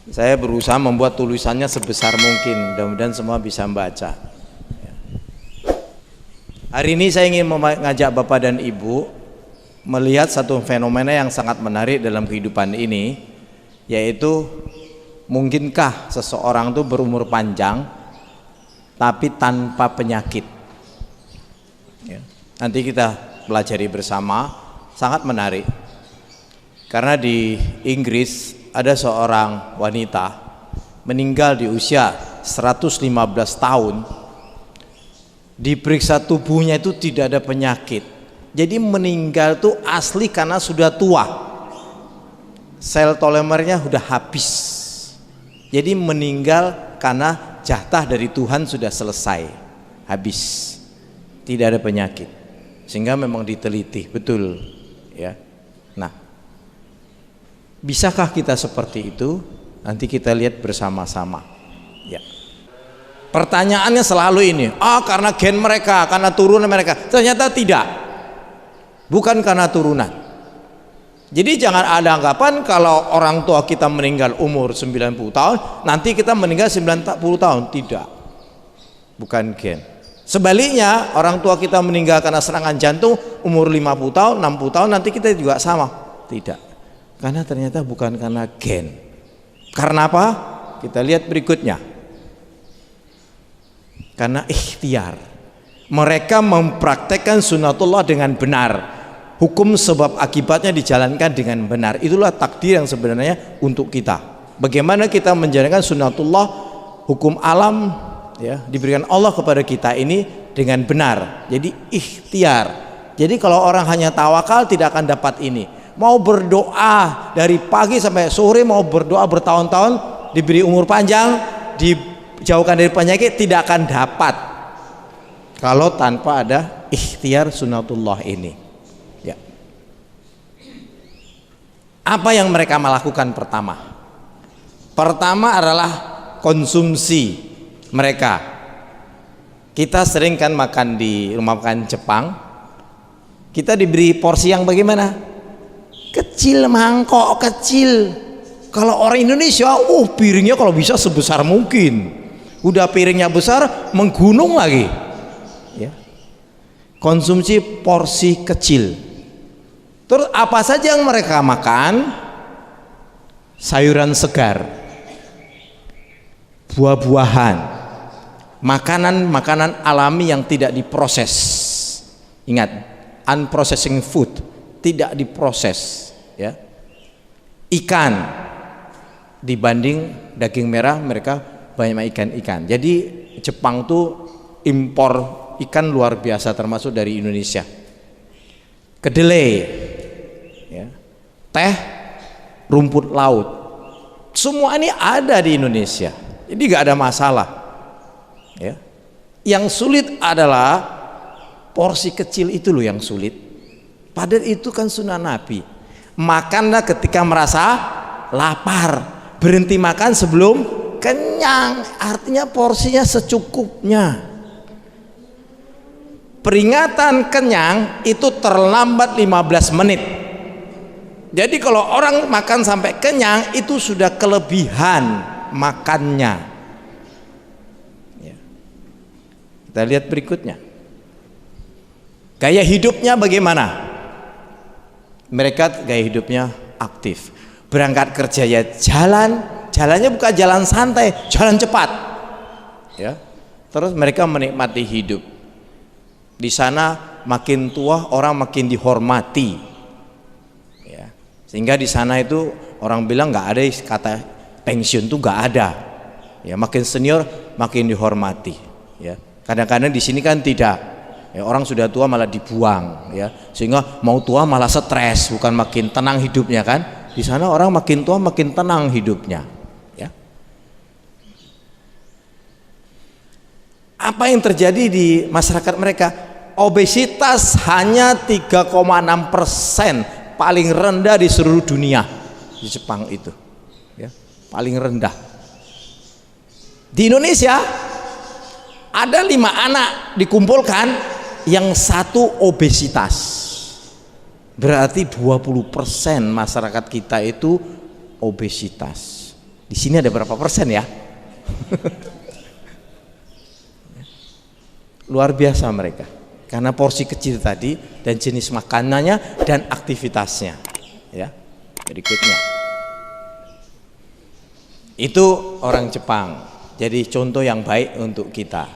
Saya berusaha membuat tulisannya sebesar mungkin, mudah-mudahan semua bisa membaca. Hari ini saya ingin mengajak Bapak dan Ibu melihat satu fenomena yang sangat menarik dalam kehidupan ini, yaitu mungkinkah seseorang itu berumur panjang tapi tanpa penyakit. Nanti kita pelajari bersama, sangat menarik. Karena di Inggris ada seorang wanita meninggal di usia 115 tahun, diperiksa tubuhnya itu tidak ada penyakit. Jadi meninggal itu asli karena sudah tua, sel telomernya sudah habis. Jadi meninggal karena jatah dari Tuhan sudah selesai, habis, tidak ada penyakit. Sehingga memang diteliti betul, ya. Nah, bisakah kita seperti itu? Nanti kita lihat bersama-sama, ya. Pertanyaannya selalu ini, karena gen mereka, karena turunan mereka. Ternyata tidak, bukan karena turunan. Jadi jangan ada anggapan kalau orang tua kita meninggal umur 90 tahun, nanti kita meninggal 90 tahun. Tidak, bukan gen. Sebaliknya, orang tua kita meninggal karena serangan jantung umur 50 tahun, 60 tahun, nanti kita juga sama. Tidak, karena ternyata bukan karena gen. Karena apa? Kita lihat berikutnya. Karena ikhtiar. Mereka mempraktekkan sunatullah dengan benar. Hukum sebab akibatnya dijalankan dengan benar. Itulah takdir yang sebenarnya untuk kita. Bagaimana kita menjalankan sunatullah, hukum alam, ya, diberikan Allah kepada kita ini dengan benar. Jadi ikhtiar. Jadi kalau orang hanya tawakal tidak akan dapat ini. Mau berdoa dari pagi sampai sore, mau berdoa bertahun-tahun, diberi umur panjang, dijauhkan dari penyakit, tidak akan dapat kalau tanpa ada ikhtiar sunatullah ini, ya. Apa yang mereka melakukan pertama? Pertama adalah konsumsi mereka. Kita sering kan makan di rumah makan Jepang, kita diberi porsi yang bagaimana? Kecil, mangkok kecil. Kalau orang Indonesia, piringnya kalau bisa sebesar mungkin. Udah piringnya besar, menggunung lagi, ya. Konsumsi porsi kecil. Terus apa saja yang mereka makan? Sayuran segar, buah-buahan, makanan-makanan alami yang tidak diproses. Ingat, unprocessing food, tidak diproses, ya. Ikan dibanding daging merah, mereka banyak ikan. Jadi Jepang tuh impor ikan luar biasa, termasuk dari Indonesia. Kedelai, ya. Teh, rumput laut, semua ini ada di Indonesia. Jadi nggak ada masalah, ya. Yang sulit adalah porsi kecil itu loh yang sulit. Padahal itu kan sunnah Nabi. Makanlah ketika merasa lapar, berhenti makan sebelum kenyang. Artinya porsinya secukupnya. Peringatan kenyang itu terlambat 15 menit. Jadi kalau orang makan sampai kenyang itu sudah kelebihan makannya, ya. Kita lihat berikutnya. Gaya hidupnya bagaimana? Mereka gaya hidupnya aktif. Berangkat kerja ya jalannya bukan jalan santai, jalan cepat, ya. Terus mereka menikmati hidup. Di sana makin tua orang makin dihormati, ya. Sehingga di sana itu orang bilang nggak ada kata pensiun tuh nggak ada, ya. Makin senior makin dihormati, ya. Kadang-kadang di sini kan tidak. Ya, orang sudah tua malah dibuang, ya, sehingga mau tua malah stres, bukan makin tenang hidupnya kan. Di sana orang makin tua makin tenang hidupnya, ya. Apa yang terjadi di masyarakat mereka? Obesitas hanya 3,6%, paling rendah di seluruh dunia di Jepang itu, ya, paling rendah. Di Indonesia ada 5 anak dikumpulkan, yang satu obesitas, berarti 20% masyarakat kita itu obesitas. Di sini ada berapa persen ya? Luar biasa mereka, karena porsi kecil tadi dan jenis makanannya dan aktivitasnya. Ya, berikutnya itu orang Jepang, jadi contoh yang baik untuk kita.